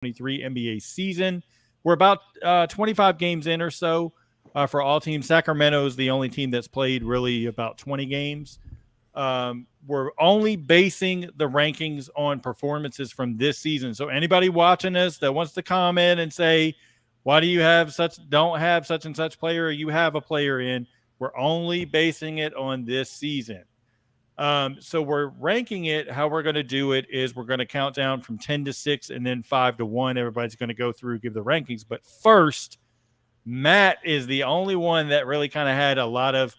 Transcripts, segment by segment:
2023 NBA season. We're about 25 games in or so for all teams. Sacramento is the only team that's played really about 20 games. We're only basing the rankings on performances from this season. So anybody watching us that wants to comment and say, why do you don't have such and such player, or you have a player in, we're only basing it on this season. So we're ranking it. How we're going to do it is we're going to count down from 10 to 6 and then 5 to 1. Everybody's going to go through, give the rankings. But first, Matt is the only one that really kind of had a lot of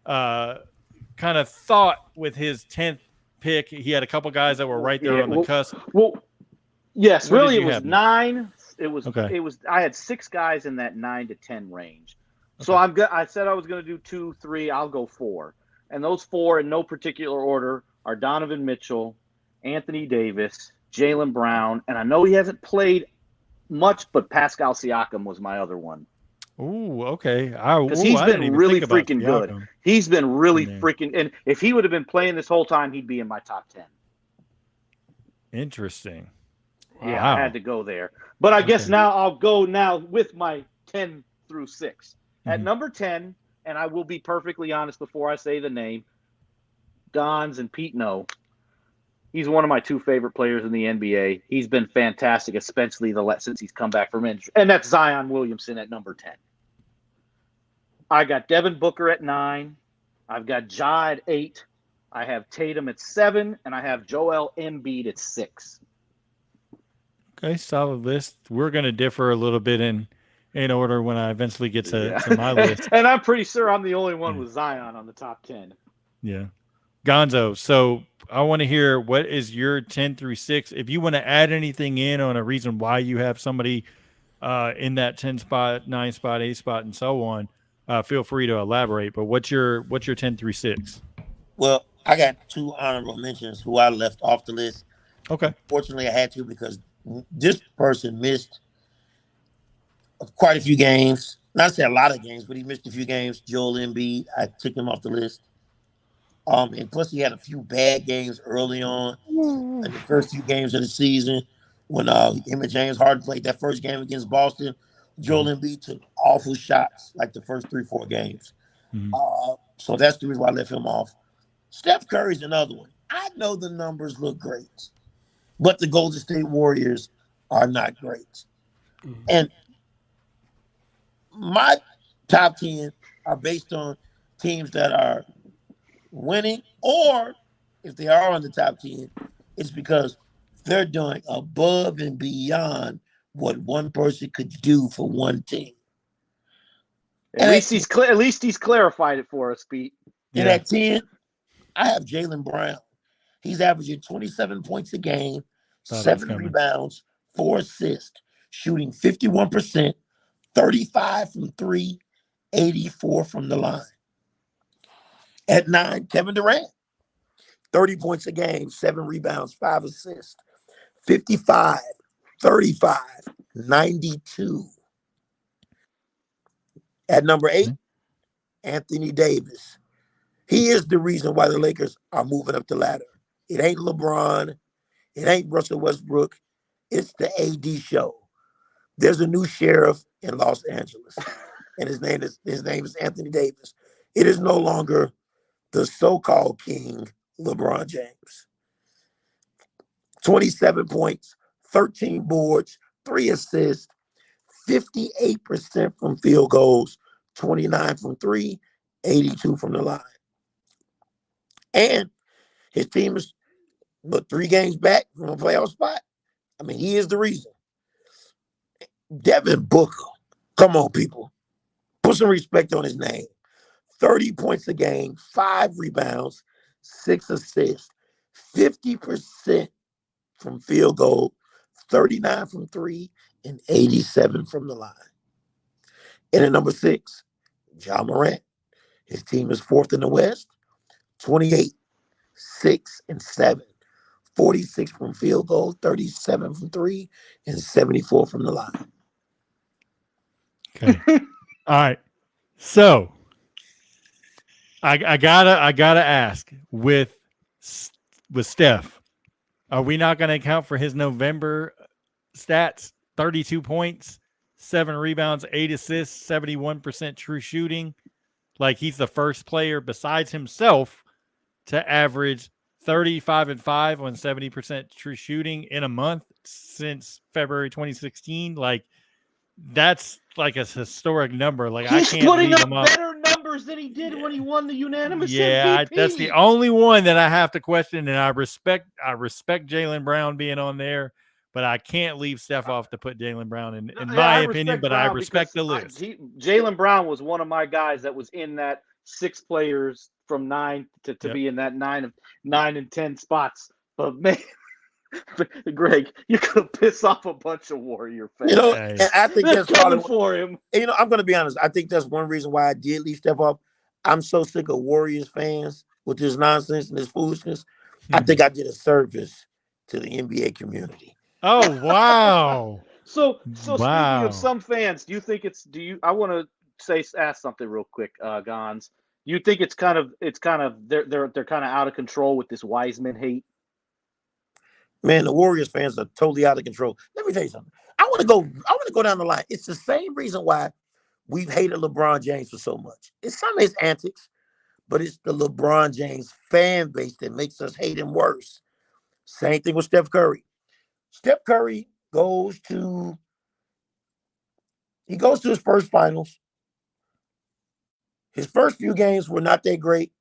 kind of thought with his 10th pick. He had a couple guys that were right there on the cusp. Yes, What really, did it you was have? 9. Okay. It was. I had 6 guys in that 9 to 10 range. So Okay. I said I was going to do 2, 3. I'll go 4, and those 4 in no particular order are Donovan Mitchell, Anthony Davis, Jaylen Brown, and I know he hasn't played much, but Pascal Siakam was my other one Ooh, okay. because he's I didn't been even think really about freaking good. Siakam He's been in really there. freaking, and if he would have been playing this whole time, he'd be in my top 10. Interesting. Yeah, I had Wow. to go there. But I guess Okay. now I'll go now with my 10 through 6. At Mm-hmm. number 10, and I will be perfectly honest before I say the name, Gonz and Pete Toal. He's one of my 2 favorite players in the NBA. He's been fantastic, especially since he's come back from injury. And that's Zion Williamson at number 10. I got Devin Booker at 9. I've got Ja at 8. I have Tatum at 7, and I have Joel Embiid at 6. Okay, solid list. We're going to differ a little bit in order when I eventually get Yeah. to my list. And I'm pretty sure I'm the only one Yeah. with Zion on the top 10. Yeah. Gonzo, so I want to hear what is your 10 through 6. If you want to add anything in on a reason why you have somebody in that 10 spot, 9 spot, 8 spot, and so on, feel free to elaborate. But what's your 10 through 6? Well, I got 2 honorable mentions who I left off the list. Okay. Fortunately, I had to because this person missed quite a few games. Not to say a lot of games, but he missed a few games. Joel Embiid, I took him off the list. And plus, he had a few bad games early on in the first few games of the season when him and James Harden played that first game against Boston. Joel Embiid took awful shots like the first 3-4 games. Mm-hmm. So that's the reason why I left him off. Steph Curry's another one. I know the numbers look great, but the Golden State Warriors are not great. Mm-hmm. And my top 10 are based on teams that are winning, or if they are on the top 10, it's because they're doing above and beyond what one person could do for one team. At least he's clarified it for us, Pete. And at 10, I have Jaylen Brown. He's averaging 27 points a game, 7 rebounds, 4 assists, shooting 51%, 35 from 3, 84 from the line. At 9, Kevin Durant, 30 points a game, 7 rebounds, 5 assists, 55, 35, 92. At number 8, Anthony Davis. He is the reason why the Lakers are moving up the ladder. It ain't LeBron. It ain't Russell Westbrook. It's the AD show. There's a new sheriff in Los Angeles, and his name is Anthony Davis. It is no longer the so-called king, LeBron James. 27 points, 13 boards, 3 assists, 58% from field goals, 29 from 3, 82 from the line. And his team is 3 games back from a playoff spot. I mean, he is the reason. Devin Booker. Come on, people. Put some respect on his name. 30 points a game, 5 rebounds, 6 assists, 50% from field goal, 39 from 3, and 87 from the line. And at number 6, Ja Morant. His team is 4th in the West, 28, 6, and 7. 46 from field goal, 37 from 3, and 74 from the line. Okay. All right. So I gotta ask with Steph, are we not going to account for his November stats: 32 points, 7 rebounds, 8 assists, 71% true shooting. Like, he's the first player besides himself to average 35 and 5 on 70% true shooting in a month since February 2016. Like, that's like a historic number. Like, I He's can't putting leave up him up. better numbers than he did when he won the unanimous Yeah, MVP. that's the only one that I have to question, and I respect Jaylen Brown being on there, but I can't leave Steph off to put Jaylen Brown in my I opinion. respect But I Brown respect the because list. Jaylen Brown was one of my guys that was in that 6 players from 9 to Yep. be in that 9 and 10 spots. But man, Greg, you're gonna piss off a bunch of Warrior fans. You know, Hey. and I think They're that's coming probably for him. you know, I'm gonna be honest. I think that's one reason why I did leave Steph off. I'm so sick of Warriors fans with this nonsense and this foolishness. I think I did a service to the NBA community. Oh, wow. So speaking of Wow. some fans, I want to ask something real quick, Gonz. You think it's kind of they're kind of out of control with this Wiseman hate? Man, the Warriors fans are totally out of control. Let me tell you something. I want to go down the line. It's the same reason why we've hated LeBron James for so much. It's some of his antics, but it's the LeBron James fan base that makes us hate him worse. Same thing with Steph Curry. Steph Curry goes to his first finals. His first few games were not that great.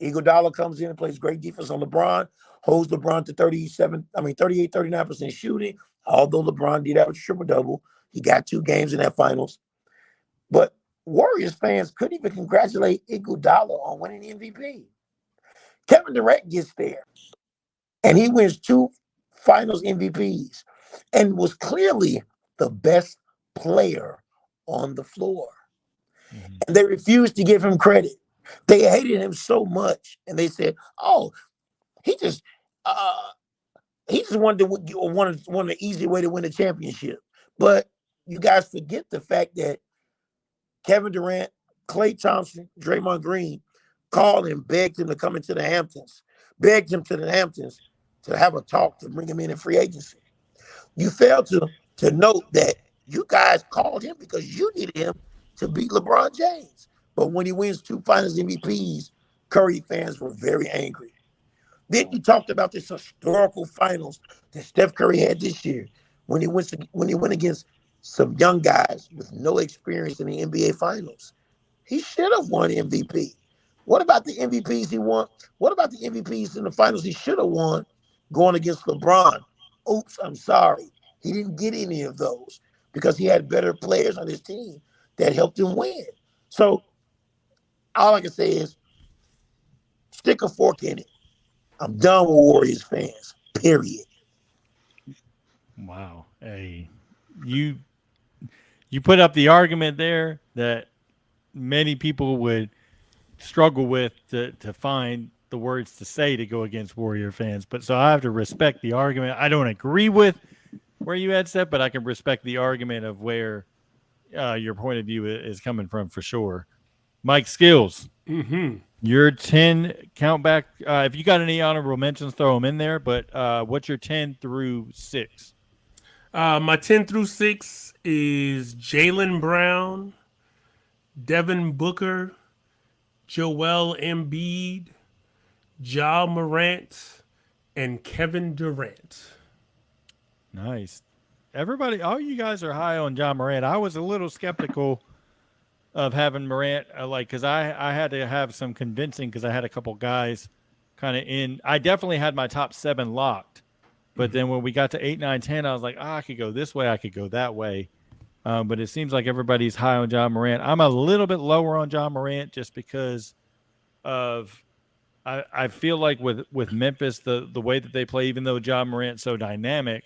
Iguodala comes in and plays great defense on LeBron, holds LeBron to 38, 39% shooting. Although LeBron did have a triple-double, he got 2 games in that finals. But Warriors fans couldn't even congratulate Iguodala on winning the MVP. Kevin Durant gets there, and he wins 2 finals MVPs and was clearly the best player on the floor. Mm-hmm. And they refused to give him credit. They hated him so much, and they said, "Oh, he just wanted the easy way to win a championship." But you guys forget the fact that Kevin Durant, Klay Thompson, Draymond Green called and begged him to come into the Hamptons, begged him to the Hamptons to have a talk to bring him in free agency. You failed to note that you guys called him because you needed him to beat LeBron James. But when he wins 2 finals MVPs, Curry fans were very angry. Then you talked about this historical finals that Steph Curry had this year when he went against some young guys with no experience in the NBA finals. He should have won MVP. What about the MVPs he won? What about the MVPs in the finals he should have won going against LeBron? Oops, I'm sorry. He didn't get any of those because he had better players on his team that helped him win. So all I can say is stick a fork in it. I'm done with Warriors fans, period. Wow. Hey, you put up the argument there that many people would struggle with to find the words to say to go against Warrior fans. But so I have to respect the argument. I don't agree with where you had said, but I can respect the argument of where your point of view is coming from for sure. Mike Skills, your 10 count back. If you got any honorable mentions, throw them in there. But what's your 10 through 6? My 10 through 6 is Jaylen Brown, Devin Booker, Joel Embiid, Ja Morant, and Kevin Durant. Nice. Everybody, all you guys are high on Ja Morant. I was a little skeptical of having Morant, because I had to have some convincing because I had a couple guys kind of in. I definitely had my top 7 locked. But then when we got to 8, 9, 10, I was like, I could go this way, I could go that way. But it seems like everybody's high on Ja Morant. I'm a little bit lower on Ja Morant just because of I feel like with Memphis, the way that they play, even though Ja Morant's so dynamic,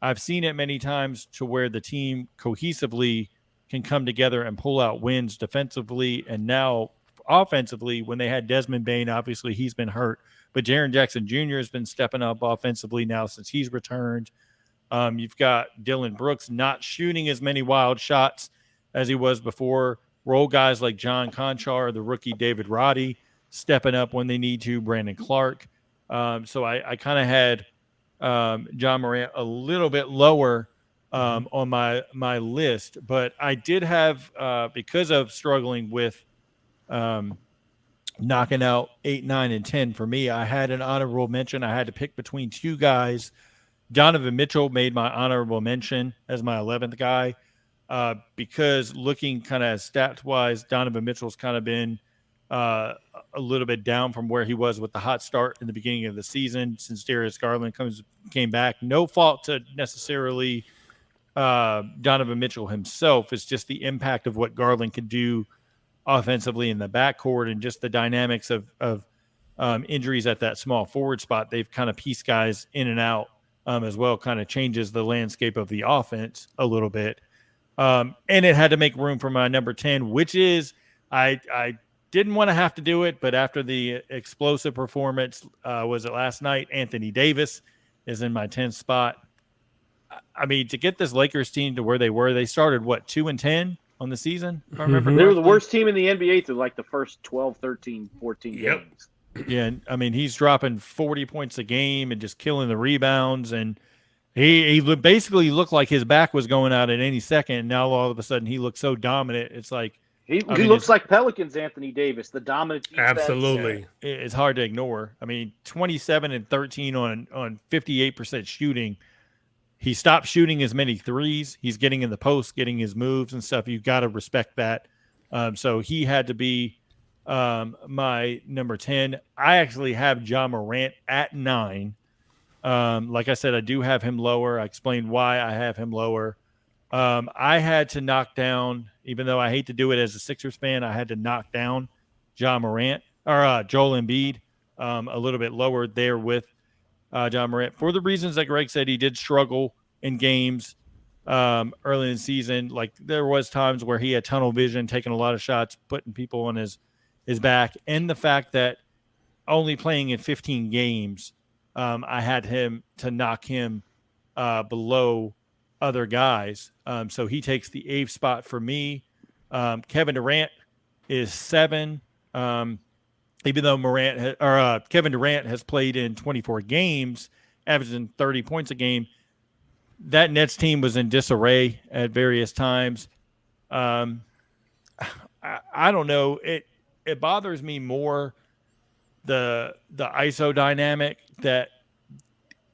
I've seen it many times to where the team cohesively can come together and pull out wins defensively and now offensively. When they had Desmond Bane, obviously he's been hurt, but Jaren Jackson Jr. has been stepping up offensively now since he's returned. You've got Dylan Brooks not shooting as many wild shots as he was before. Role guys like John Conchar, the rookie David Roddy, stepping up when they need to. Brandon Clark. So I kind of had John Morant a little bit lower on my list, but I did have because of struggling with knocking out 8, 9, and 10 for me. I had an honorable mention. I had to pick between two guys. Donovan Mitchell made my honorable mention as my 11th guy because looking kind of stats wise, Donovan Mitchell's kind of been a little bit down from where he was with the hot start in the beginning of the season since Darius Garland came back. No fault to necessarily Donovan Mitchell himself. It's just the impact of what Garland could do offensively in the backcourt and just the dynamics of injuries at that small forward spot. They've kind of pieced guys in and out as well, kind of changes the landscape of the offense a little bit. And it had to make room for my number 10, which is I didn't want to have to do it, but after the explosive performance, was it last night? Anthony Davis is in my 10th spot. I mean, to get this Lakers team to where they were, they started, 2-10 on the season, if I remember They were the correctly? worst team in the NBA through like the first 12, 13, 14 Yep. games. Yeah, and I mean, he's dropping 40 points a game and just killing the rebounds, and he basically looked like his back was going out at any second, and now all of a sudden he looks so dominant. It's like He mean, looks like Pelicans, Anthony Davis, the dominant defense. Absolutely. it's hard to ignore. I mean, 27 and 13 on 58% shooting. He stopped shooting as many threes. He's getting in the post, getting his moves and stuff. You've got to respect that. So he had to be my number 10. I actually have John Morant at 9. Like I said, I do have him lower. I explained why I have him lower. I had to knock down, even though I hate to do it as a Sixers fan, I had to knock down John Morant or Joel Embiid a little bit lower there with John Morant for the reasons that Greg said. He did struggle in games early in the season. Like there was times where he had tunnel vision, taking a lot of shots, putting people on his back, and the fact that only playing in 15 games, I had him to knock him below other guys. So he takes the 8th spot for me. Kevin Durant is 7. Even though Kevin Durant has played in 24 games, averaging 30 points a game, that Nets team was in disarray at various times. I don't know. It bothers me more the ISO dynamic that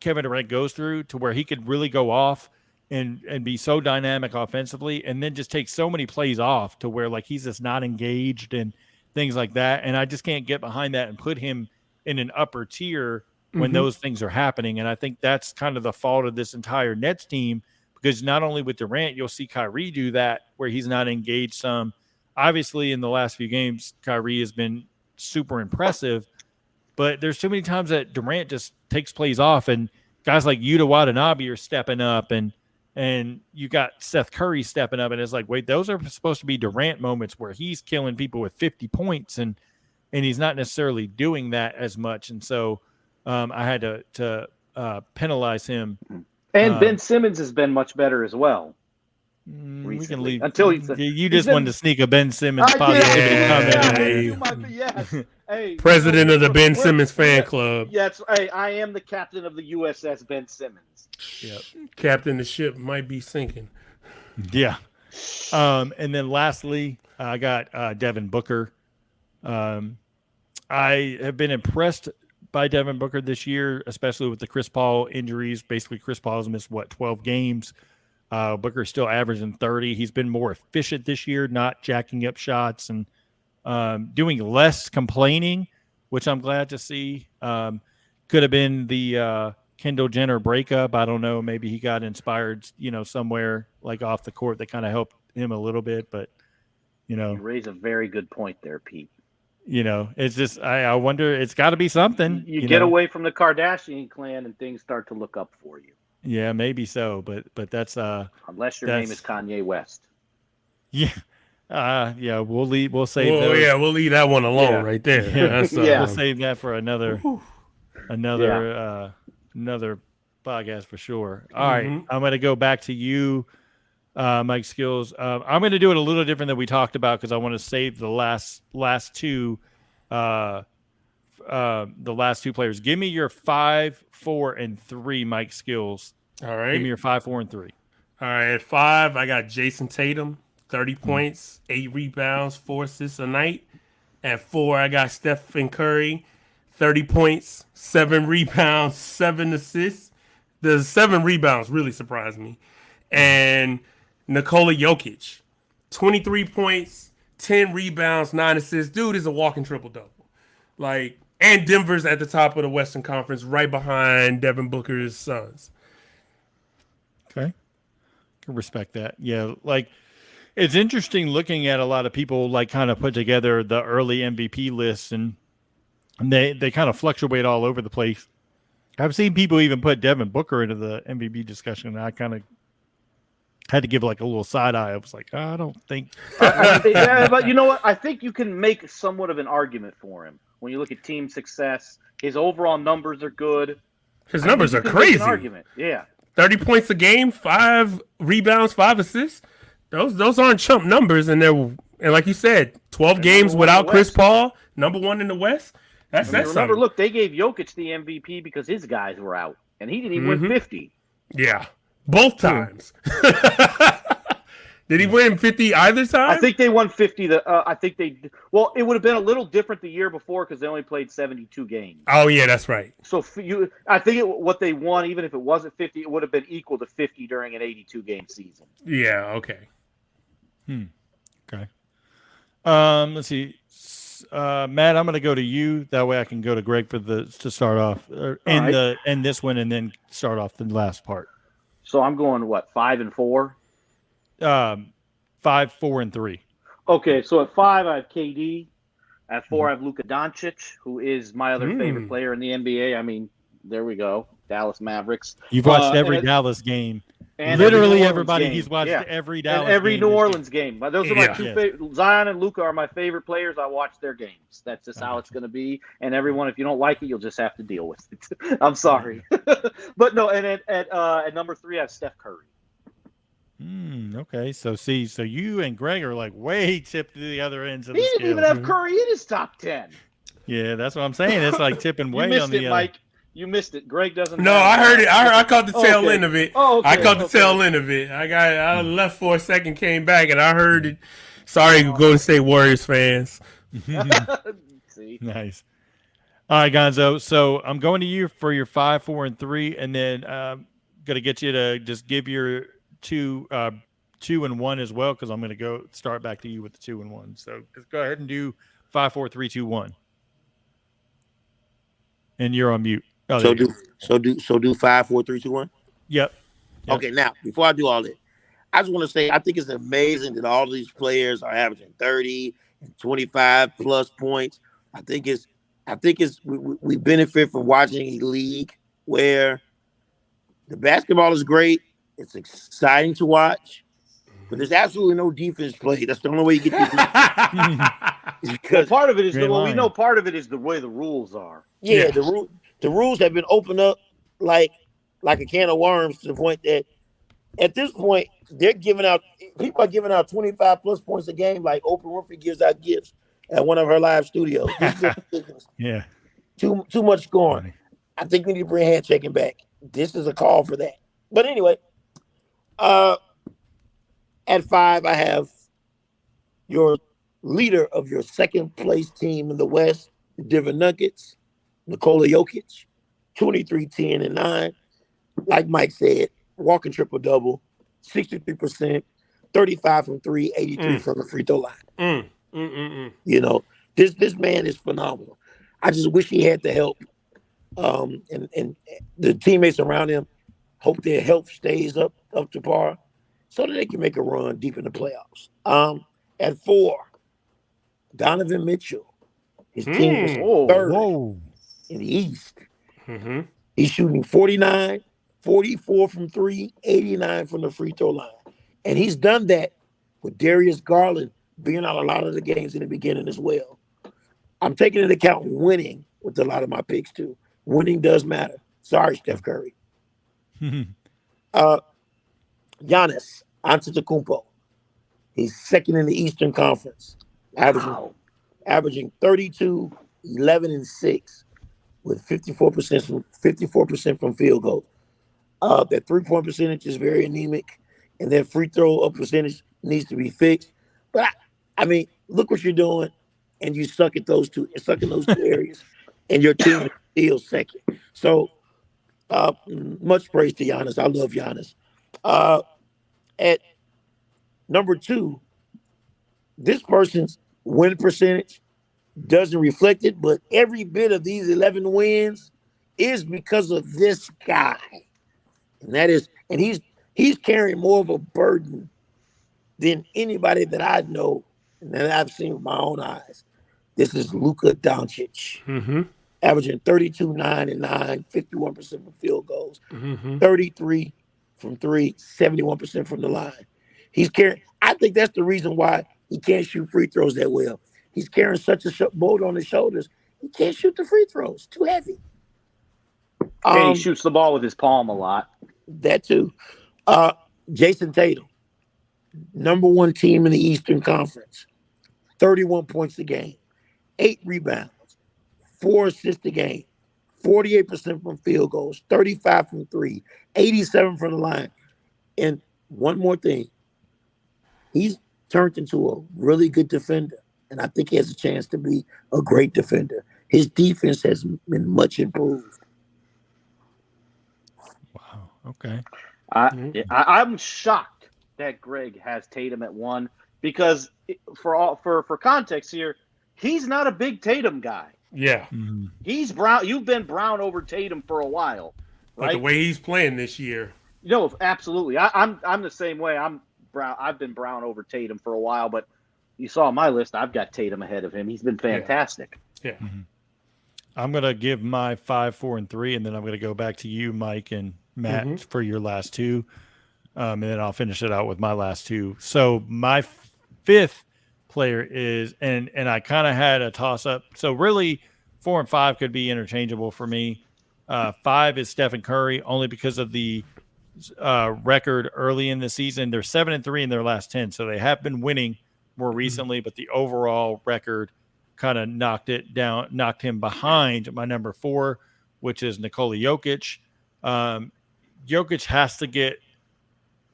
Kevin Durant goes through, to where he could really go off and be so dynamic offensively, and then just take so many plays off to where like he's just not engaged and things like that. And I just can't get behind that and put him in an upper tier when those things are happening. And I think that's kind of the fault of this entire Nets team, because not only with Durant, you'll see Kyrie do that where he's not engaged some. Obviously, in the last few games, Kyrie has been super impressive, but there's too many times that Durant just takes plays off, and guys like Yuta Watanabe are stepping up, and you got Seth Curry stepping up, and it's like, wait, those are supposed to be Durant moments where he's killing people with 50 points, and he's not necessarily doing that as much. And so I had to penalize him. And Ben Simmons has been much better as well. We can leave. Until you just wanted to sneak a Ben Simmons positivity comment. Yes. Hey, President of the Ben Simmons fan club. Yes, hey, I am the captain of the USS Ben Simmons. Yep. Captain, the ship might be sinking. Yeah. And then lastly, I got Devin Booker. I have been impressed by Devin Booker this year, especially with the Chris Paul injuries. Basically, Chris Paul's missed 12 games. Booker's still averaging 30. He's been more efficient this year, not jacking up shots and doing less complaining, which I'm glad to see. Could have been the Kendall Jenner breakup. I don't know. Maybe he got inspired, somewhere like off the court that kind of helped him a little bit. But, You raise a very good point there, Pete. It's just, I wonder, it's got to be something. You get away from the Kardashian clan and things start to look up for you. Yeah, maybe so. But that's unless your name is Kanye West. Yeah. Yeah, we'll save those. Yeah, we'll leave that one alone right there. Yeah, we'll save that for another podcast for sure. All right, I'm going to go back to you, Mike Skills. I'm going to do it a little different than we talked about, because I want to save the last two the last two players. Give me your 5, 4, and 3, Mike Skills. All right. Give me your 5, 4, and 3. All right. At 5, I got Jason Tatum, 30 points, 8 rebounds, 4 assists a night. At 4, I got Stephen Curry, 30 points, 7 rebounds, 7 assists. The 7 rebounds really surprised me. And Nikola Jokic, 23 points, 10 rebounds, 9 assists. Dude is a walking triple-double. Like, and Denver's at the top of the Western Conference, right behind Devin Booker's Suns. Okay. Can respect that. Yeah, like it's interesting looking at a lot of people like kind of put together the early MVP lists and they kind of fluctuate all over the place. I've seen people even put Devin Booker into the MVP discussion, and I kind of had to give like a little side eye. I was like, I don't think. Yeah, but you know what? I think you can make somewhat of an argument for him when you look at team success. His overall numbers are good. His numbers are crazy. Argument, yeah. 30 points a game, 5 rebounds, 5 assists. Those aren't chump numbers, and like you said, 12 games without Chris Paul, number 1 in the West. That's remember, something. Look, they gave Jokic the MVP because his guys were out, and he didn't even win 50. Yeah, both times. Did he win 50 either time? I think they won 50. I think they. Well, it would have been a little different the year before because they only played 72 games. Oh yeah, that's right. So I think what they won, even if it wasn't 50, it would have been equal to 50 during an 82-game season. Yeah. Okay. Okay. Let's see. Matt, I'm going to go to you. That way I can go to Greg to start off and this one, and then start off the last part. So I'm going 5 and 4. 5, 4, and 3. Okay, so at 5 I have KD. At 4 I have Luka Doncic, who is my other favorite player in the NBA. I mean, there we go, Dallas Mavericks. You've watched every Dallas game. And literally everybody. Game. He's watched every Dallas and every game New Orleans game. Those are my two Yes. favorite. Zion and Luka are my favorite players. I watch their games. That's just how it's going to be. And everyone, if you don't like it, you'll just have to deal with it. I'm sorry, but no. And at number 3, I have Steph Curry. Okay, so you and Greg are like way tipped to the other ends of the He scale. didn't even have Curry in his top 10. Yeah, that's what I'm saying. It's like tipping way You on missed the it, Mike. You missed it. Greg doesn't. No, I heard it. I caught the tail end of it. Oh, okay. I caught the tail end of it. I left for a second, came back, and I heard it. Sorry, Golden State Warriors fans. See? Nice. All right, Gonzo. So I'm going to you for your 5, 4, and 3, and then going to get you to just give your 2 and 1 as well, because I'm going to go start back to you with the 2 and 1. So just go ahead and do 5, 4, 3, 2, 1. And you're on mute. Oh, do 5, 4, 3, 2, 1. Yep. Okay, now before I do all that, I just want to say I think it's amazing that all these players are averaging 30 and 25 plus points. I think we benefit from watching a league where the basketball is great. It's exciting to watch, but there's absolutely no defense play. That's the only way you get because part of it is we know part of it is the way the rules are. Yeah. The rules have been opened up like a can of worms to the point that at this point people are giving out 25 plus points a game like Oprah Winfrey gives out gifts at one of her live studios. Yeah. Too much scoring. I think we need to bring hand checking back. This is a call for that. But anyway, at 5, I have your leader of your second place team in the West, the Denver Nuggets, Nikola Jokic, 23, 10, and 9. Like Mike said, walking triple-double, 63%, 35 from 3, 83 from the free throw line. You know, this man is phenomenal. I just wish he had the help. And the teammates around him hope their health stays up to par so that they can make a run deep in the playoffs. At 4, Donovan Mitchell. His team is third in the East. Mm-hmm. He's shooting 49, 44 from 3, 89 from the free throw line. And he's done that with Darius Garland being out a lot of the games in the beginning as well. I'm taking into account winning with a lot of my picks too. Winning does matter. Sorry, Steph Curry. Giannis Antetokounmpo. He's second in the Eastern Conference, averaging 32, 11-6 with 54% from field goal. That 3-point percentage is very anemic, and that free throw up percentage needs to be fixed. But I mean, look what you're doing, and you suck at those two. You suck in those two areas, and your team is still second. So, much praise to Giannis. I love Giannis. At number 2, this person's win percentage doesn't reflect it, but every bit of these 11 wins is because of this guy. And he's carrying more of a burden than anybody that I know and that I've seen with my own eyes. This is Luka Doncic, averaging 32, 9, and 9, 51% from field goals, 33 from 3, 71% from the line. He's carrying. I think that's the reason why he can't shoot free throws that well. He's carrying such a boulder on his shoulders. He can't shoot the free throws. Too heavy. And he shoots the ball with his palm a lot. That too. Jason Tatum, number 1 team in the Eastern Conference, 31 points a game, 8 rebounds, 4 assists a game, 48% from field goals, 35 from 3, 87 from the line. And one more thing, he's turned into a really good defender, and I think he has a chance to be a great defender. His defense has been much improved. Wow. Okay. I'm shocked that Greg has Tatum at 1 because for context here, he's not a big Tatum guy. Yeah. He's Brown. You've been Brown over Tatum for a while, right? But the way he's playing this year. No, absolutely. I'm the same way. I'm Brown. I've been Brown over Tatum for a while, but you saw my list. I've got Tatum ahead of him. He's been fantastic. Yeah. I'm gonna give my 5, 4, and 3, and then I'm gonna go back to you, Mike and Matt, for your last 2, and then I'll finish it out with my last 2. So my 5th player is, and I kind of had a toss up. So really, 4 and 5 could be interchangeable for me. 5 is Stephen Curry, only because of the record early in the season. They're 7-3 in their last 10, so they have been winning more recently, but the overall record kind of knocked him behind my number 4, which is Nikola Jokic. Jokic has to get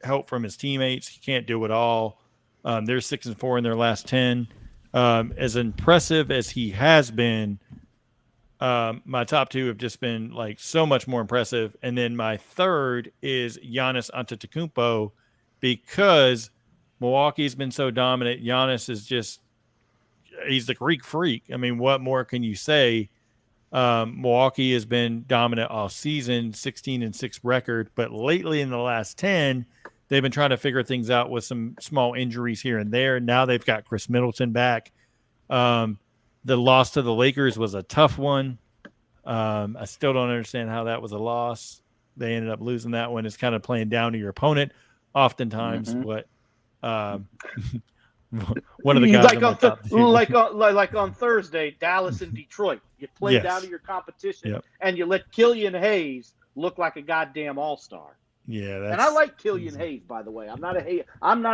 help from his teammates. He can't do it all. They're 6-4 in their last 10. As impressive as he has been, my top 2 have just been like so much more impressive. And then my 3rd is Giannis Antetokounmpo, because Milwaukee's been so dominant. Giannis is he's the Greek freak. I mean, what more can you say? Milwaukee has been dominant all season, 16-6 record, but lately in the last 10, they've been trying to figure things out with some small injuries here and there. Now they've got Chris Middleton back. The loss to the Lakers was a tough one. I still don't understand how that was a loss. They ended up losing that one. It's kind of playing down to your opponent oftentimes, but one of the guys like on Thursday, Dallas and Detroit. You play down to your competition, and you let Killian Hayes look like a goddamn all-star. Yeah, and I like Killian Hayes, by the way. I'm not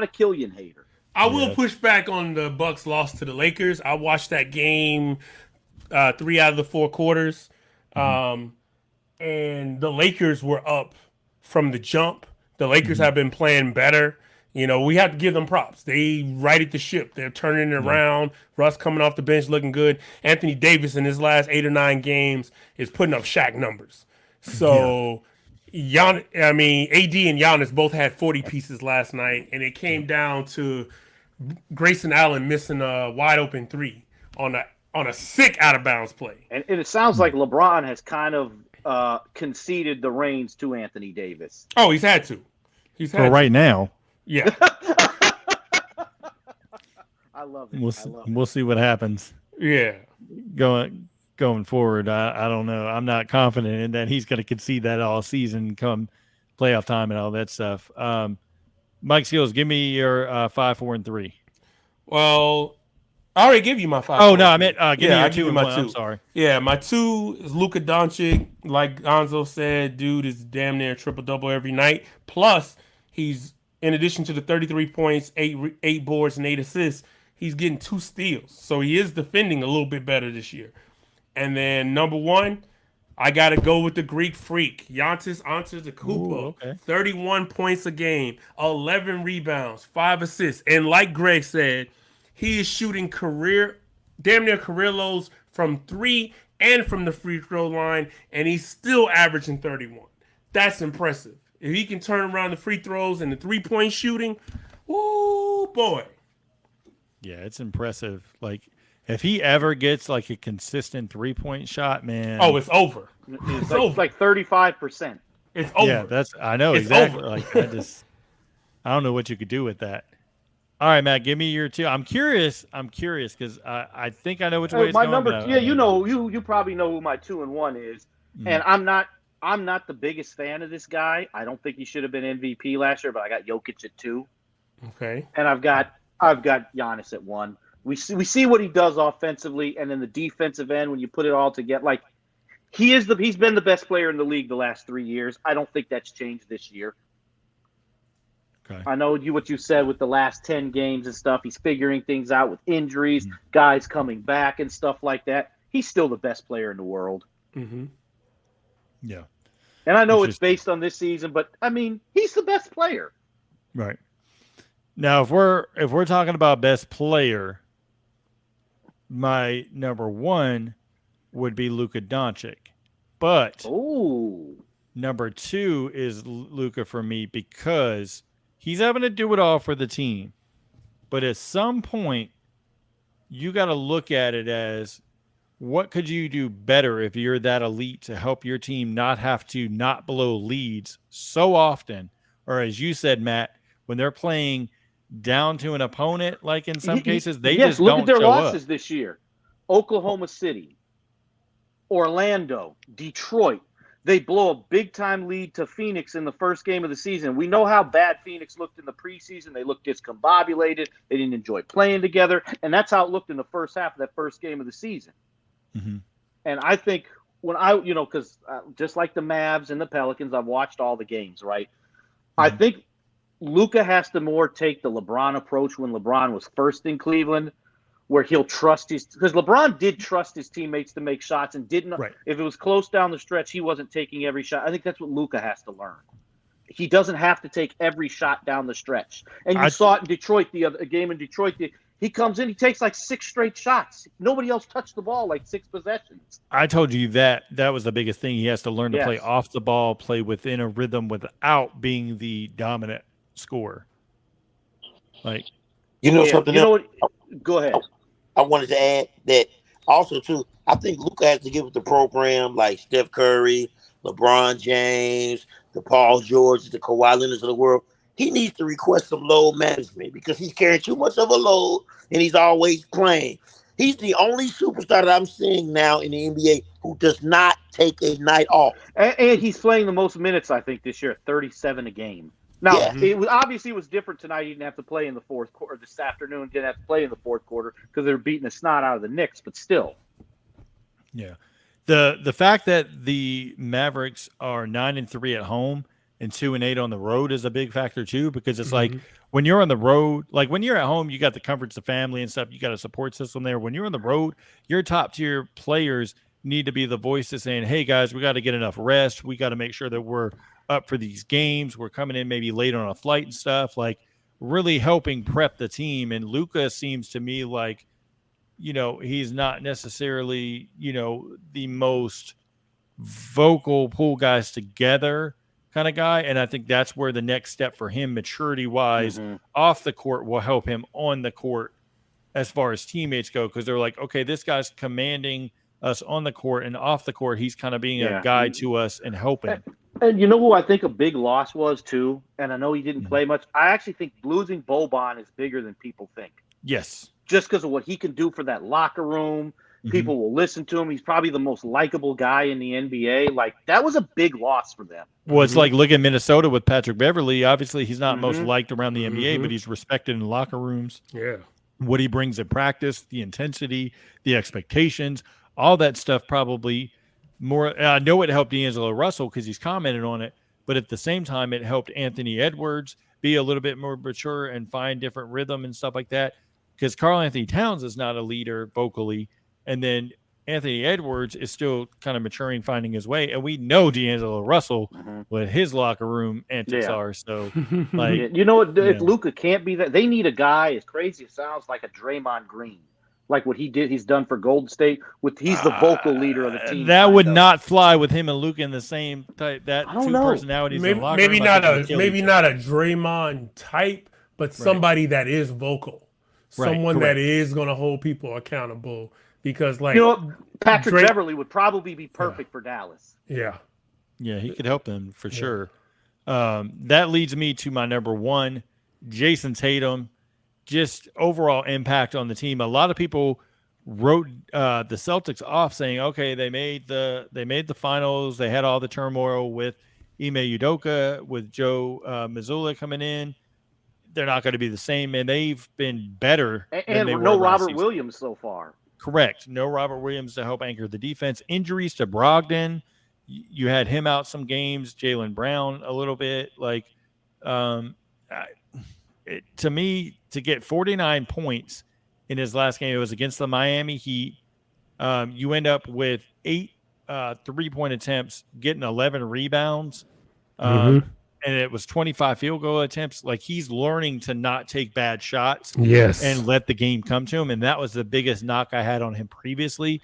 a Killian hater. I will push back on the Bucks' loss to the Lakers. I watched that game 3 out of the 4 quarters, and the Lakers were up from the jump. The Lakers have been playing better. You know, we have to give them props. They righted the ship. They're turning it around. Russ coming off the bench looking good. Anthony Davis in his last 8 or 9 games is putting up Shaq numbers. So, AD and Giannis both had 40 pieces last night, and it came down to Grayson Allen missing a wide open 3 on a sick out of bounds play. And it sounds like LeBron has kind of conceded the reins to Anthony Davis. Oh, he's had to. Right now. Yeah. I love it. We'll see what happens. Yeah. Going forward, I don't know. I'm not confident in that he's going to concede that all season come playoff time and all that stuff. Mike Seals, give me your 5, 4, and 3. Well, I already gave you my 5. Oh, no, I meant give me your 2 and my 1. 2. I'm sorry. Yeah, my 2 is Luka Doncic. Like Gonzo said, dude is damn near triple-double every night. Plus, he's, in addition to the 33 points, 8 boards, and 8 assists, he's getting 2 steals. So he is defending a little bit better this year. And then number 1, I got to go with the Greek freak, Giannis Antetokounmpo. Ooh, okay. 31 points a game, 11 rebounds, 5 assists. And like Greg said, he is shooting damn near career lows from 3 and from the free throw line, and he's still averaging 31. That's impressive. If he can turn around the free throws and the 3-point shooting, oh boy. Yeah, it's impressive. Like, if he ever gets like a consistent 3-point shot, man. Oh, it's over. It's like 35%. It's over. Yeah, I know It's exactly. over. Like, I don't know what you could do with that. All right, Matt, give me your 2. I'm curious because I think I know which way it's My going. number, you probably know who my 2 and 1 is, and I'm not the biggest fan of this guy. I don't think he should have been MVP last year, but I got Jokic at 2. Okay. And I've got Giannis at 1. We see what he does offensively, and then the defensive end when you put it all together. Like he's been the best player in the league the last 3 years. I don't think that's changed this year. Okay. I know what you said with the last 10 games and stuff. He's figuring things out with injuries, guys coming back and stuff like that. He's still the best player in the world. Mm-hmm. Yeah. And I know it's based on this season, but I mean, he's the best player. Right. Now, if we're talking about best player, my number 1 would be Luka Doncic. But number 2 is Luka for me because he's having to do it all for the team. But at some point, you got to look at it as what could you do better if you're that elite to help your team not have to not blow leads so often, or as you said, Matt, when they're playing down to an opponent, like in some cases, they just look don't at their show losses up. this year. Oklahoma City, Orlando, Detroit. They blow a big-time lead to Phoenix in the first game of the season. We know how bad Phoenix looked in the preseason. They looked discombobulated. They didn't enjoy playing together. And that's how it looked in the first half of that first game of the season. Mm-hmm. And I think because just like the Mavs and the Pelicans, I've watched all the games, right? Mm-hmm. I think Luka has to more take the LeBron approach when LeBron was first in Cleveland, where he'll trust because LeBron did trust his teammates to make shots and didn't. Right. If it was close down the stretch, he wasn't taking every shot. I think that's what Luka has to learn. He doesn't have to take every shot down the stretch. And you saw it in Detroit, the other game in Detroit. He comes in, he takes like 6 straight shots. Nobody else touched the ball like 6 possessions. I told you that was the biggest thing. He has to learn to play off the ball, play within a rhythm without being the dominant scorer. Like, something else? Go ahead. I wanted to add that also too. I think Luka has to get with the program like Steph Curry, LeBron James, the Paul George, the Kawhi Leonards of the world. He needs to request some load management because he's carrying too much of a load and he's always playing. He's the only superstar that I'm seeing now in the NBA who does not take a night off. And he's playing the most minutes, I think, this year, 37 a game. Now, It was different tonight. He didn't have to play in the fourth quarter. This afternoon, didn't have to play in the fourth quarter because they were beating the snot out of the Knicks, but still. Yeah. The fact that the Mavericks are 9-3 at home and 2-8 on the road is a big factor too, because it's like when you're on the road, like when you're at home, you got the comforts of family and stuff. You got a support system there. When you're on the road, your top tier players need to be the voices saying, hey guys, we got to get enough rest. We got to make sure that we're up for these games. We're coming in maybe late on a flight and stuff, like really helping prep the team. And Luka seems to me like, he's not necessarily, the most vocal pull guys together kind of guy. And I think that's where the next step for him, maturity wise, off the court will help him on the court as far as teammates go. Cause they're like, okay, this guy's commanding us on the court, and off the court, he's kind of being a guide to us and helping. And you know who I think a big loss was too? And I know he didn't play much. I actually think losing Boban is bigger than people think. Yes. Just because of what he can do for that locker room. People will listen to him. He's probably the most likable guy in the NBA. Like, that was a big loss for them. Well, it's like look at Minnesota with Patrick Beverley. Obviously, he's not most liked around the NBA, but he's respected in locker rooms. Yeah. What he brings in practice, the intensity, the expectations, all that stuff probably more. I know it helped D'Angelo Russell because he's commented on it, but at the same time, it helped Anthony Edwards be a little bit more mature and find different rhythm and stuff like that. Because Karl Anthony Towns is not a leader vocally. And then Anthony Edwards is still kind of maturing, finding his way, and we know D'Angelo Russell what his locker room antics are. So, like, you know what? If Luka can't be that, they need a guy. As crazy as it sounds, like a Draymond Green, like what he's done for Golden State. He's the vocal leader of the team. That would not fly with him and Luka in the same type. That I don't two know. personalities. Maybe, in the locker maybe room, not a Draymond type, but somebody that is vocal, someone that is going to hold people accountable. Because, like, Patrick Beverly would probably be perfect for Dallas. Yeah, he could help them for sure. That leads me to my number one, Jason Tatum. Just overall impact on the team. A lot of people wrote the Celtics off, saying, "Okay, they made the finals. They had all the turmoil with Ime Udoka, with Joe Mazzulla coming in. They're not going to be the same, and they've been better. And no Robert Williams so far. Correct. No Robert Williams to help anchor the defense. Injuries to Brogdon. You had him out some games. Jaylen Brown a little bit. Like, to me, to get 49 points in his last game, it was against the Miami Heat. You end up with 8 3-point attempts, getting 11 rebounds. And it was 25 field goal attempts. Like, he's learning to not take bad shots and let the game come to him. And that was the biggest knock I had on him previously.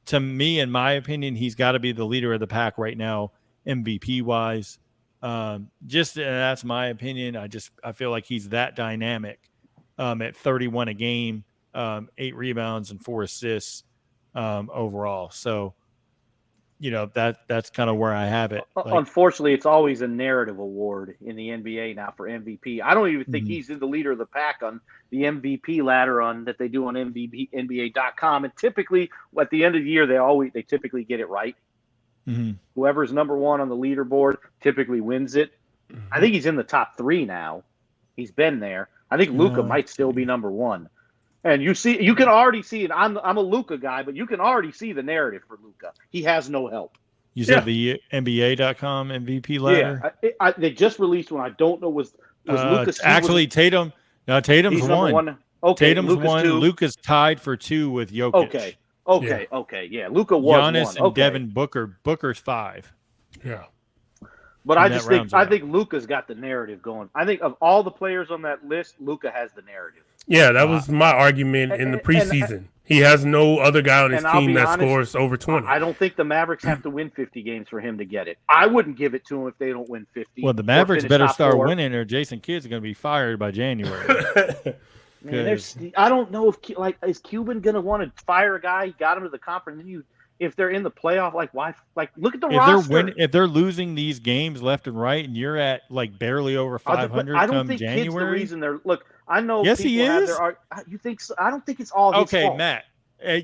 To me, in my opinion, he's got to be the leader of the pack right now, MVP wise. That's my opinion. I feel like he's that dynamic at 31 a game, 8 rebounds and 4 assists overall. So, that's kind of where I have it. Like, unfortunately, it's always a narrative award in the NBA now for MVP. I don't even think he's in the leader of the pack on the MVP ladder that they do on NBA.com. And typically, at the end of the year, they typically get it right. Whoever's number one on the leaderboard typically wins it. I think he's in the top 3 now. He's been there. I think Luka might still be number 1. And you can already see it. I'm a Luka guy, but you can already see the narrative for Luka. He has no help. You said the NBA.com MVP ladder? Yeah, they just released one. I don't know was Luka actually Tatum. No, Tatum's one. Okay, Tatum's Luka's 1. 2. Luka's tied for 2 with Jokic. Okay. Yeah, Luka was Giannis 1. and Devin Booker. Booker's 5. Yeah. But I think Luka's got the narrative going. I think of all the players on that list, Luka has the narrative. Yeah, that was my argument in the preseason. He has no other guy on his team that scores over 20. I don't think the Mavericks have to win 50 games for him to get it. I wouldn't give it to him if they don't win 50. Well, the Mavericks better start winning, or Jason Kidd's going to be fired by January. Man, I don't know is Cuban going to want to fire a guy? He got him to the conference, and if they're in the playoff, why? Look at the roster. If they're losing these games left and right, and you're at barely over 500 I don't come think January. Kidd's the reason they're look. I know. Yes, he is. You think so? I don't think it's all his fault. Matt.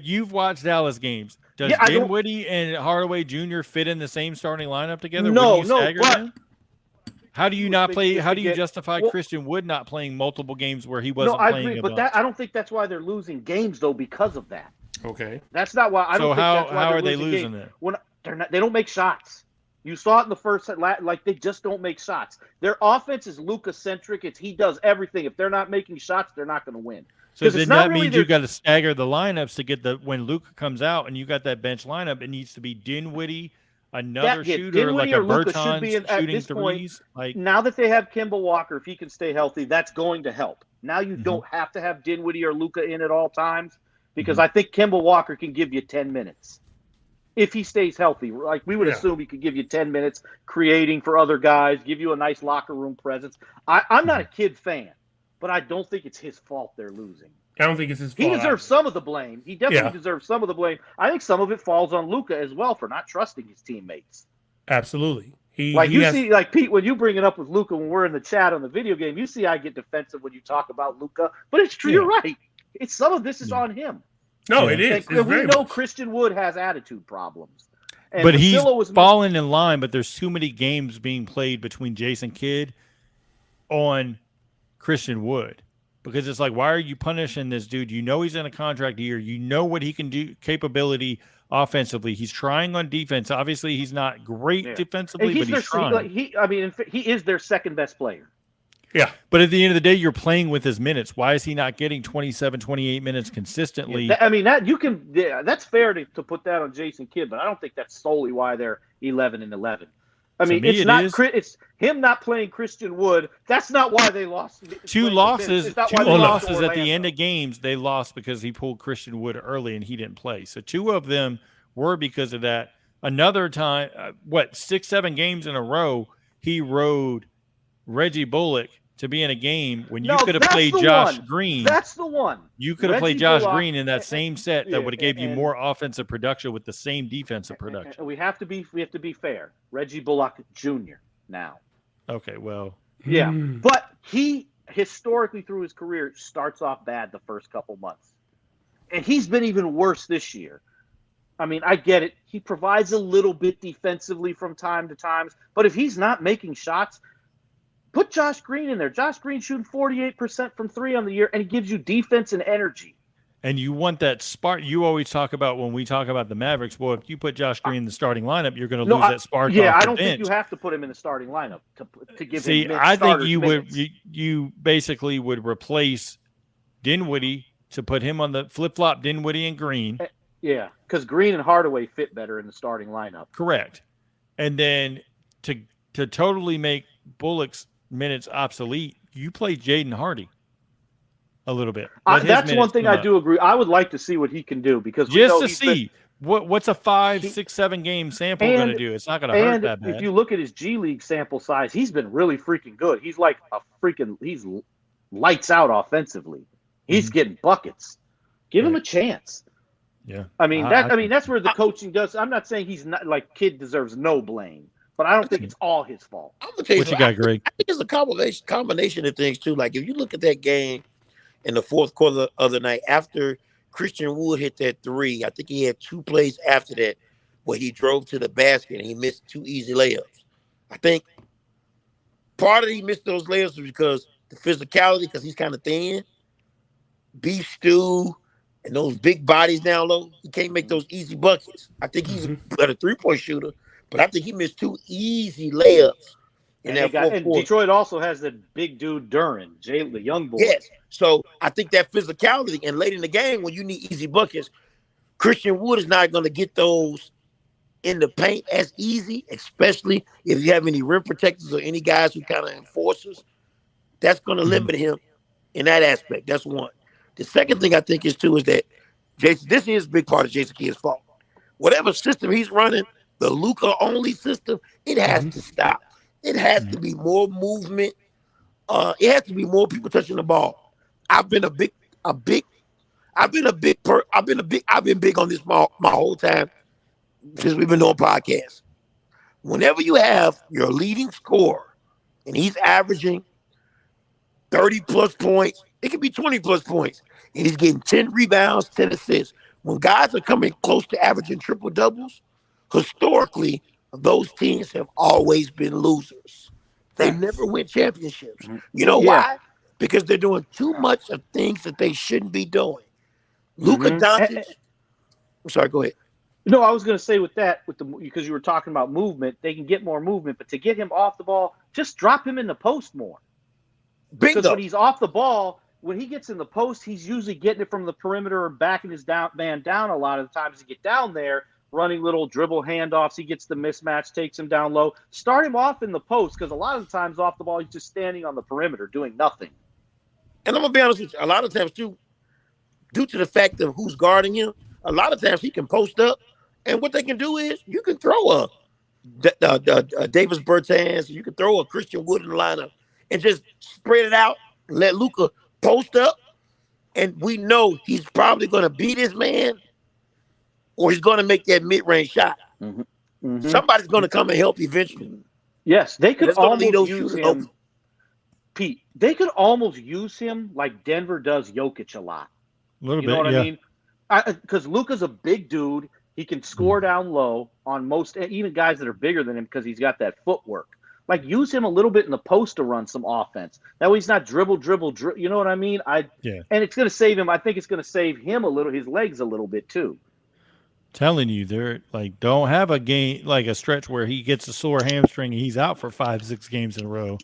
You've watched Dallas games. Does Dinwiddie and Hardaway Jr. fit in the same starting lineup together? No. How do you not play? How do you justify Christian Wood not playing multiple games where he wasn't playing? I agree, but I don't think that's why they're losing games though because of that. Okay, that's not why. I don't think that's why how they're are they losing it? They don't make shots. You saw it in the first set. They just don't make shots. Their offense is Luka centric. He does everything. If they're not making shots, they're not going to win. So then that means you got to stagger the lineups to get when Luka comes out and you got that bench lineup. It needs to be Dinwiddie, another shooter Dinwiddie like a or Luka shooting threes. Now that they have Kemba Walker, if he can stay healthy, that's going to help. Now you don't have to have Dinwiddie or Luka in at all times because I think Kemba Walker can give you 10 minutes. If he stays healthy, we would assume he could give you 10 minutes creating for other guys, give you a nice locker room presence. I'm not a Kid fan, but I don't think it's his fault they're losing. I don't think it's his fault. He deserves some of the blame. He definitely deserves some of the blame. I think some of it falls on Luka as well for not trusting his teammates. Absolutely. Pete, when you bring it up with Luka when we're in the chat on the video game, you see I get defensive when you talk about Luka, but it's true. You're right. Some of this is on him. No, it is. And we know Christian Wood has attitude problems. But he's fallen in line, but there's too many games being played between Jason Kidd on Christian Wood. Because it's why are you punishing this dude? You know he's in a contract year. You know what he can do, capability offensively. He's trying on defense. Obviously, he's not great defensively, but he's trying. He is their second best player. Yeah. But at the end of the day, you're playing with his minutes. Why is he not getting 27, 28 minutes consistently? Yeah, I mean, that you can. Yeah, that's fair to put that on Jason Kidd, but I don't think that's solely why they're 11-11. I mean, me, it's it not. is. It's him not playing Christian Wood. That's not why they lost. Two losses. It's not Two why they lost losses to at the Orlando. end of games. They lost because he pulled Christian Wood early and he didn't play. So two of them were because of that. Another time, 6, 7 games in a row, he rode Reggie Bullock to be in a game when you could have played Josh Green. That's the one. You could have played Josh Green in that same set that would have gave you more offensive production with the same defensive production. We have to be fair. Reggie Bullock Jr. now. Okay, well. Yeah, but he historically through his career starts off bad the first couple months. And he's been even worse this year. I mean, I get it. He provides a little bit defensively from time to time, but if he's not making shots, put Josh Green in there. Josh Green shooting 48% from 3 on the year, and he gives you defense and energy. And you want that spark. You always talk about when we talk about the Mavericks. Well, if you put Josh Green in the starting lineup, you're going to lose that spark. Yeah, off I don't the bench. think you have to put him in the starting lineup to give him. See, I think you would. You basically would replace Dinwiddie to put him on the flip-flop Dinwiddie and Green. Yeah, because Green and Hardaway fit better in the starting lineup. Correct. And then to totally make Bullock's minutes obsolete, you play Jaden Hardy a little bit. That's one thing I do agree. I would like to see what he can do because just to see what's a 5, 6, 7 game sample going to do. It's not going to hurt that bad. If you look at his G League sample size, he's been really freaking good. He's like he's lights out offensively. He's getting buckets. Give him a chance. Yeah. I mean that's where the coaching does. I'm not saying he's not like Kid deserves no blame, but I don't think it's all his fault. I'm gonna tell you what you got, Greg? I think it's a combination of things too. Like if you look at that game in the fourth quarter the other night, after Christian Wood hit that 3, I think he had 2 plays after that where he drove to the basket and he missed 2 easy layups. I think part of he missed those layups was because the physicality, because he's kind of thin, beef stew, and those big bodies down low. He can't make those easy buckets. I think he's a better 3-point shooter, but I think he missed 2 easy layups in that fourth quarter. Detroit also has the big dude Duran, the young boy. Yes. So I think that physicality, and late in the game when you need easy buckets, Christian Wood is not going to get those in the paint as easy, especially if you have any rim protectors or any guys who kind of enforcers. That's going to limit him in that aspect. That's one. The second thing I think is too is that Jason, this is a big part of Jason Kidd's fault. Whatever system he's running, the Luka only system, it has to stop. It has to be more movement. It has to be more people touching the ball. I've been big on this my whole time since we've been doing podcasts. Whenever you have your leading scorer and he's averaging 30 plus points, it could be 20 plus points, and he's getting 10 rebounds, 10 assists. When guys are coming close to averaging triple doubles, historically, those teams have always been losers. They never win championships. You know why? Because they're doing too much of things that they shouldn't be doing. Luka Doncic. I'm sorry, go ahead. No, I was going to say because you were talking about movement, they can get more movement, but to get him off the ball, just drop him in the post more. Bingo. Because when he's off the ball, when he gets in the post, he's usually getting it from the perimeter or backing his man down a lot of the times to get down there, running little dribble handoffs. He gets the mismatch, takes him down low. Start him off in the post because a lot of the times off the ball, he's just standing on the perimeter doing nothing. And I'm going to be honest with you, a lot of times, too, due to the fact of who's guarding him, a lot of times he can post up. And what they can do is you can throw a Davis Bertans, you can throw a Christian Wood in the lineup and just spread it out and let Luka post up. And we know he's probably going to beat his man or he's going to make that mid-range shot. Somebody's going to come and help eventually. Yes, they could almost use him. Open. Pete, they could almost use him like Denver does Jokic a lot. A little bit, you know what I mean? Because Luka's a big dude. He can score down low on most, even guys that are bigger than him because he's got that footwork. Like, use him a little bit in the post to run some offense. That way he's not dribble. You know what I mean? And it's going to save him. I think it's going to save him his legs a little bit too. Telling you, they're like, don't have a game, like a stretch where he gets a sore hamstring and he's out for 5, 6 games in a row.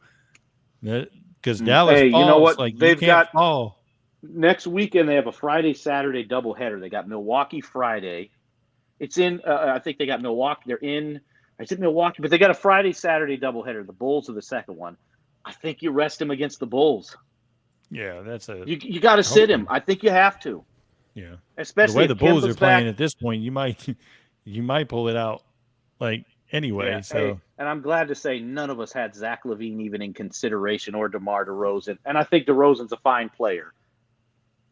because Dallas Hey, you know falls what? like you They've can't got fall. next weekend. They have a Friday, Saturday doubleheader. They got Milwaukee Friday. It's in. I think they got Milwaukee. They're in. I said Milwaukee, but they got a Friday, Saturday doubleheader. The Bulls are the second one. I think you rest him against the Bulls. Yeah, that's a You got to tough sit him. one. I think you have to, Yeah, the especially way if the Bulls are Kemba's playing back. at this point, you might pull it out like Yeah. anyway. Hey, So and I'm glad to say none of us had Zach LaVine even in consideration or DeMar DeRozan, and I think DeRozan's a fine player.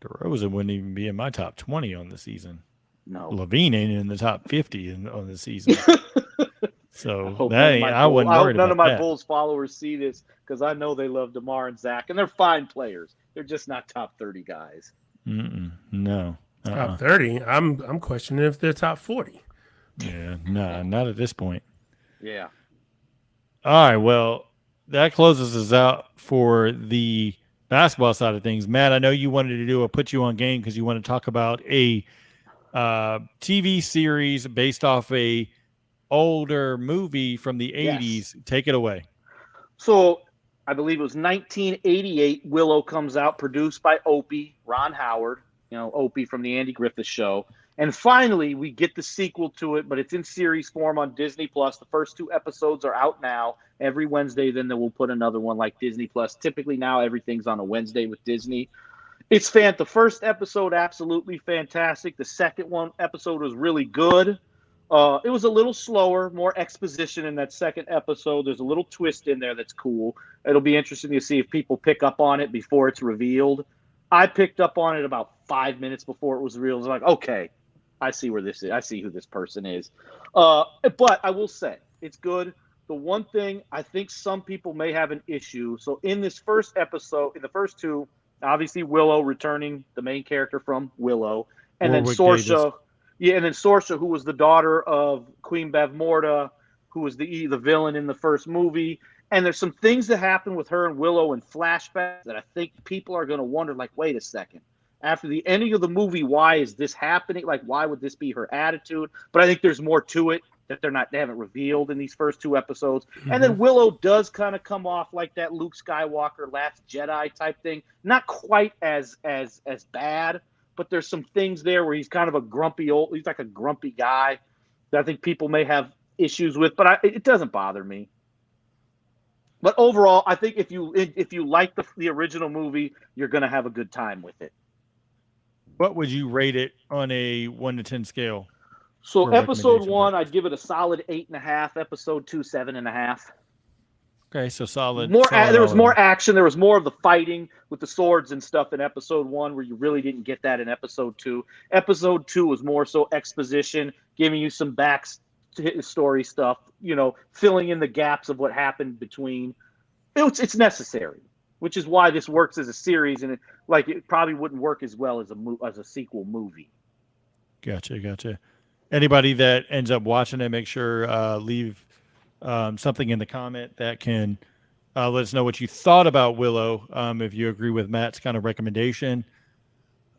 DeRozan wouldn't even be in my top 20 on the season. No. Levine ain't in the top 50 on the season. I So hope that none of ain't, my I wasn't I hope worried none of about my that. Bulls followers see this because I know they love DeMar and Zach, and they're fine players. They're just not top 30 guys. No. Top 30. I'm questioning if they're top 40. Yeah, nah, not at this point. Yeah. All right, well, that closes us out for the basketball side of things. Matt, I know you wanted to do a put you on game because you want to talk about a TV series based off a older movie from the 80s. Yes. Take it away. So I believe it was 1988. Willow comes out, produced by Opie, Ron Howard. Opie from the Andy Griffith Show. And finally, we get the sequel to it, but it's in series form on Disney Plus. The first 2 episodes are out now. Every Wednesday, then they will put another one like Disney Plus. Typically now everything's on a Wednesday with Disney. It's the first episode, absolutely fantastic. The second episode was really good. It was a little slower, more exposition in that second episode. There's a little twist in there that's cool. It'll be interesting to see if people pick up on it before it's revealed. I picked up on it about 5 minutes before it was revealed. I was like, okay, I see where this is. I see who this person is. But I will say, it's good. The one thing I think some people may have an issue. So in this first episode, in the first 2, obviously Willow returning, the main character from Willow, and then Warwick Davis. Sorsha. Yeah, and then Sorsha, who was the daughter of Queen Bev Morta, who was the villain in the first movie. And there's some things that happen with her and Willow in flashbacks that I think people are going to wonder, like, wait a second. After the ending of the movie, why is this happening? Like, why would this be her attitude? But I think there's more to it that they haven't revealed in these first 2 episodes. Mm-hmm. And then Willow does kind of come off like that Luke Skywalker, Last Jedi type thing. Not quite as bad, but there's some things there where he's kind of he's like a grumpy guy that I think people may have issues with, but it doesn't bother me. But overall, I think if you like the original movie, you're going to have a good time with it. What would you rate it on a 1 to 10 scale? So episode 1, I'd give it a solid 8.5. Episode 2, 7.5. Okay, so solid. There was more action. There was more of the fighting with the swords and stuff in episode 1, where you really didn't get that in episode 2. Episode 2 was more so exposition, giving you some backstory stuff, filling in the gaps of what happened between. It's necessary, which is why this works as a series, and it probably wouldn't work as well as a sequel movie. Gotcha. Anybody that ends up watching it, make sure leave something in the comment that can let us know what you thought about Willow, if you agree with Matt's kind of recommendation,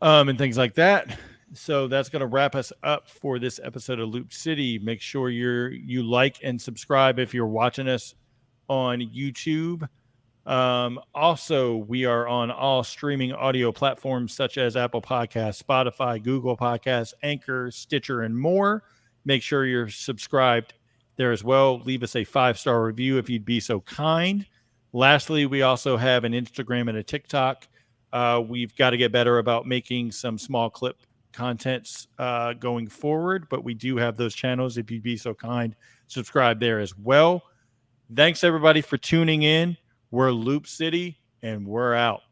and things like that. So that's going to wrap us up for this episode of Loop City. Make sure you like and subscribe if you're watching us on YouTube. Also, we are on all streaming audio platforms such as Apple Podcasts, Spotify, Google Podcasts, Anchor, Stitcher, and more. Make sure you're subscribed there as well. Leave us a 5-star review if you'd be so kind. Lastly, we also have an Instagram and a TikTok. We've got to get better about making some small clip contents going forward, but we do have those channels. If you'd be so kind, subscribe there as well. Thanks everybody for tuning in. We're Loop City and we're out.